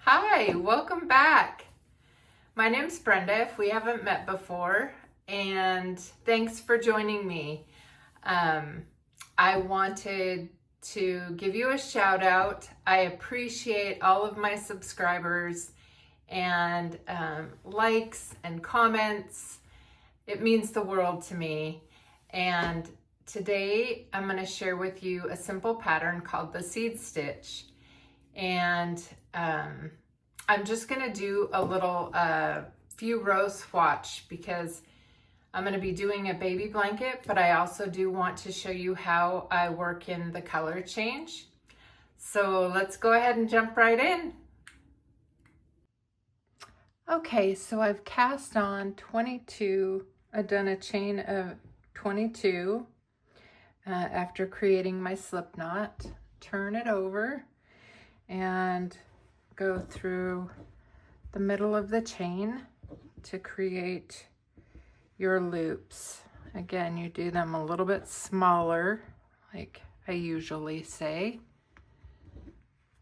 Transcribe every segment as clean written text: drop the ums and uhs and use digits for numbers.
Hi, welcome back. My name's Brenda, if we haven't met before, and thanks for joining me. I wanted to give you a shout out. I appreciate all of my subscribers and likes and comments. It means the world to me. And today I'm going to share with you a simple pattern called the seed stitch. And I'm just gonna do a little few row swatch because I'm gonna be doing a baby blanket, but I also do want to show you how I work in the color change. So let's go ahead and jump right in. Okay, so I've cast on 22, I've done a chain of 22 after creating my slip knot. Turn it over and go through the middle of the chain to create your loops. Again, you do them a little bit smaller, like I usually say.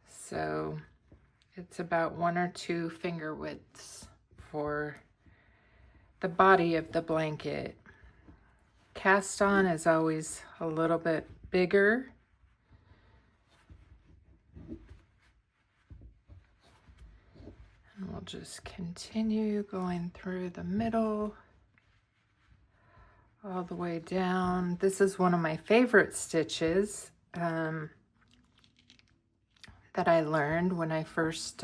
So it's about 1 or 2 finger widths for the body of the blanket. Cast on is always a little bit bigger. And we'll just continue going through the middle, all the way down. This is one of my favorite stitches that I learned when I first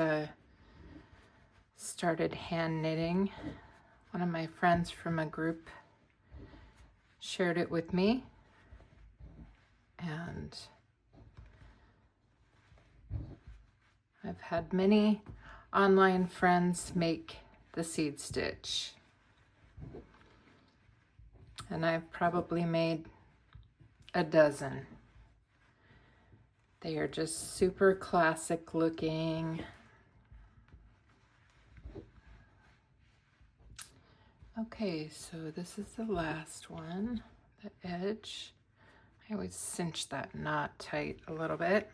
started hand knitting. One of my friends from a group shared it with me, and I've had many online friends make the seed stitch, and I've probably made a dozen. They are just super classic looking. Okay, so this is the last one, the edge. I always cinch that knot tight a little bit.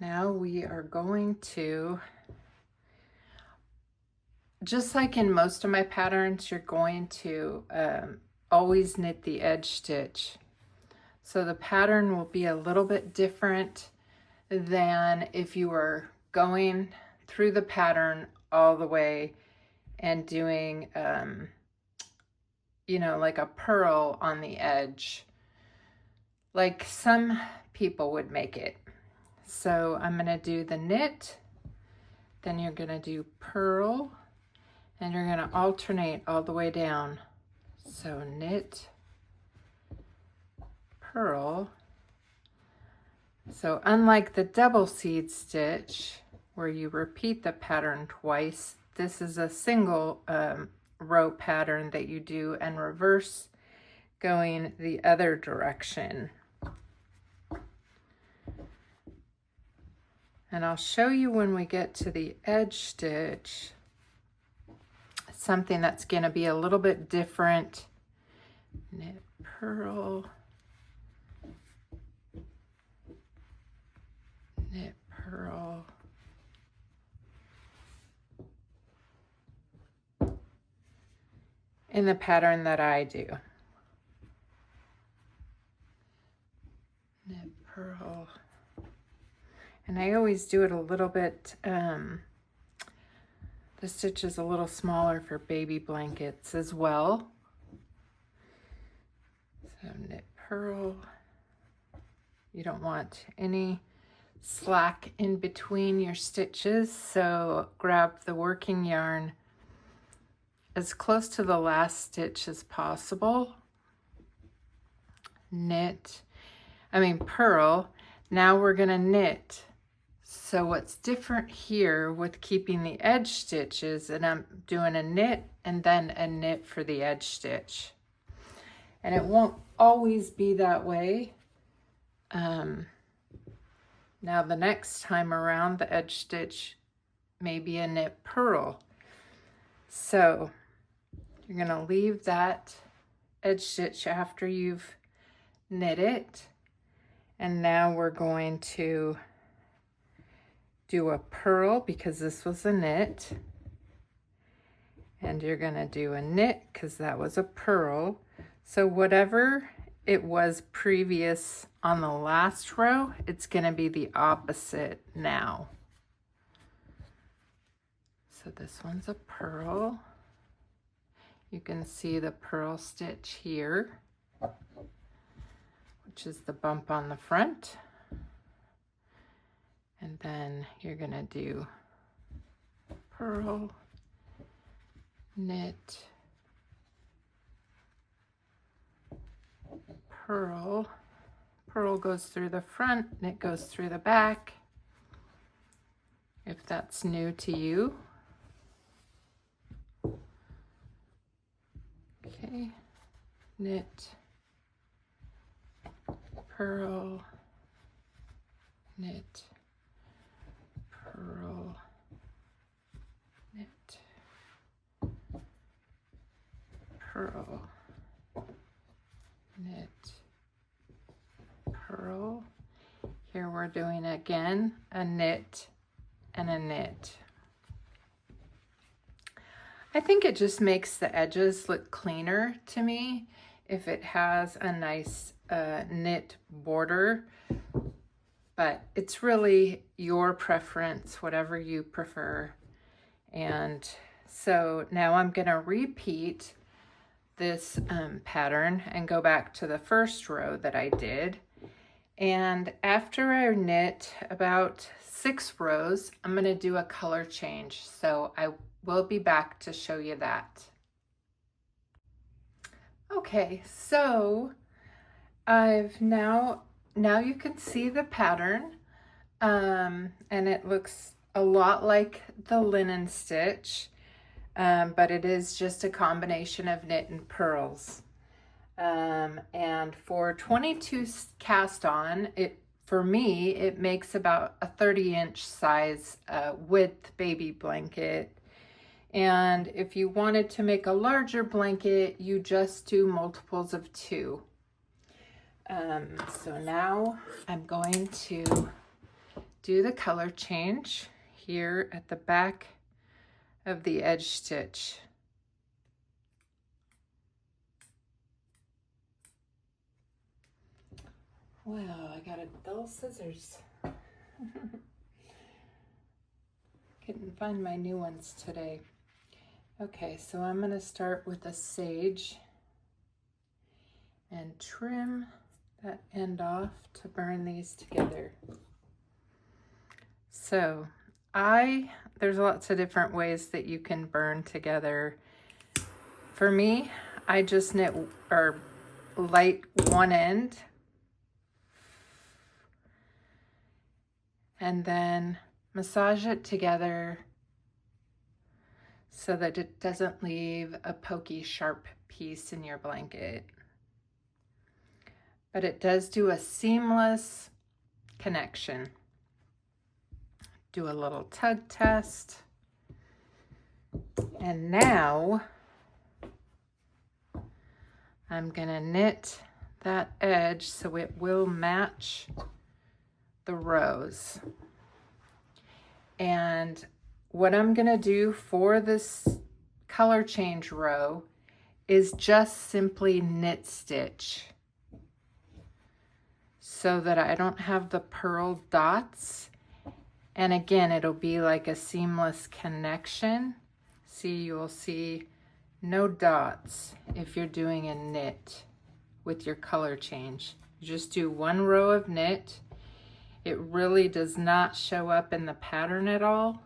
Now we are going to, just like in most of my patterns, you're going to always knit the edge stitch. So the pattern will be a little bit different than if you were going through the pattern all the way and doing, you know, like a purl on the edge, like some people would make it. So I'm gonna do the knit, then you're gonna do purl, and you're gonna alternate all the way down. So knit, purl. So unlike the double seed stitch where you repeat the pattern twice, this is a single row pattern that you do and reverse going the other direction. And I'll show you when we get to the edge stitch something that's going to be a little bit different. Knit, purl, knit, purl. In the pattern that I do. Knit, purl. And I always do it a little bit, the stitch is a little smaller for baby blankets as well. So knit, purl. You don't want any slack in between your stitches, so grab the working yarn as close to the last stitch as possible. Purl. Now we're gonna knit. So what's different here with keeping the edge stitches, and I'm doing a knit and then a knit for the edge stitch. And it won't always be that way. Now the next time around, the edge stitch may be a knit purl. So you're gonna leave that edge stitch after you've knit it. And now we're going to do a purl because this was a knit, and you're gonna do a knit because that was a purl. So whatever it was previous on the last row, it's gonna be the opposite now. So this one's a purl. You can see the purl stitch here, which is the bump on the front. And then you're gonna do purl, knit, purl. Purl goes through the front, knit goes through the back. If that's new to you. Okay, knit, purl, knit, purl, knit, purl, knit, purl. Here we're doing again a knit and a knit. I think it just makes the edges look cleaner to me if it has a nice knit border, but it's really your preference, whatever you prefer. And so now I'm gonna repeat this pattern and go back to the first row that I did. And after I knit about 6 rows, I'm gonna do a color change. So I will be back to show you that. Okay, so I've now you can see the pattern, and it looks a lot like the linen stitch, but it is just a combination of knit and purls. And for 22 cast on, for me, it makes about a 30-inch size width baby blanket. And if you wanted to make a larger blanket, you just do multiples of 2. So now I'm going to do the color change here at the back of the edge stitch. Wow, I got a dull scissors. Couldn't find my new ones today. Okay, so I'm going to start with a sage and trim that end off to burn these together. So there's lots of different ways that you can burn together. For me, I just knit or light one end and then massage it together so that it doesn't leave a pokey, sharp piece in your blanket. But it does do a seamless connection. Do a little tug test. And now I'm gonna knit that edge so it will match the rows. And what I'm gonna do for this color change row is just simply knit stitch so that I don't have the purl dots. And again, it'll be like a seamless connection. See, you'll see no dots if you're doing a knit with your color change. You just do one row of knit. It really does not show up in the pattern at all,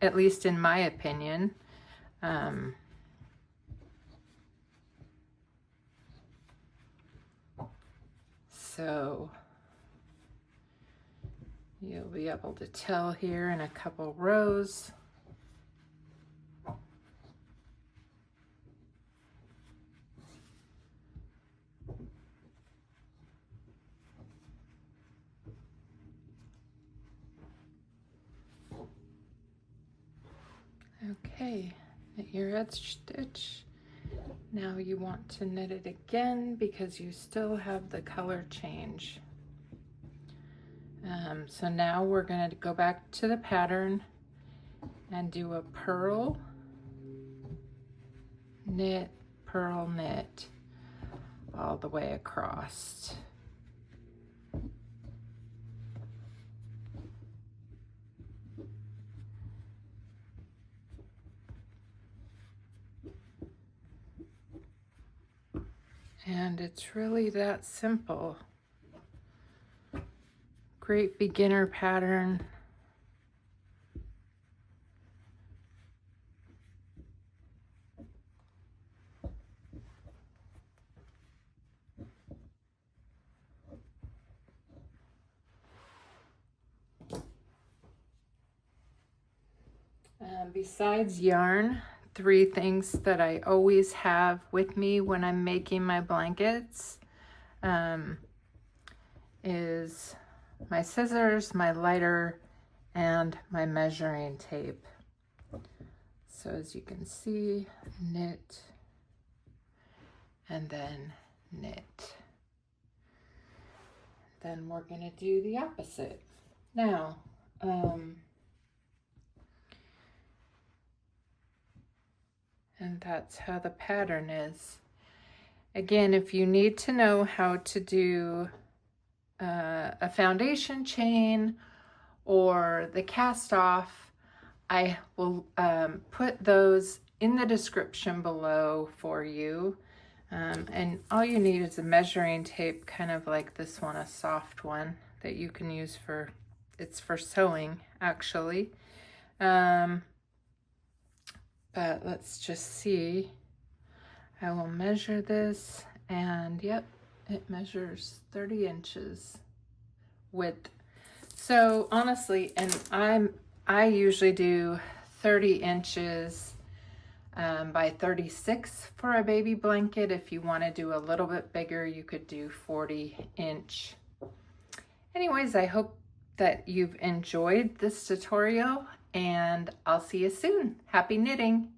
at least in my opinion. So you'll be able to tell here in a couple rows. Okay, knit your edge stitch. Now you want to knit it again because you still have the color change. So now we're going to go back to the pattern and do a purl, knit, purl, knit all the way across. And it's really that simple. Great beginner pattern. Besides yarn, 3 things that I always have with me when I'm making my blankets is my scissors, my lighter, and my measuring tape. So as you can see, knit, and then knit. Then we're gonna do the opposite. Now, and that's how the pattern is. Again, if you need to know how to do a foundation chain or the cast off, I will put those in the description below for you. And all you need is a measuring tape, kind of like this one, a soft one that you can use for, it's for sewing actually. But let's just see. I will measure this, and yep, it measures 30 inches width. So honestly, and I usually do 30 inches by 36 for a baby blanket. If you want to do a little bit bigger, you could do 40-inch. Anyways, I hope that you've enjoyed this tutorial, and I'll see you soon. Happy knitting!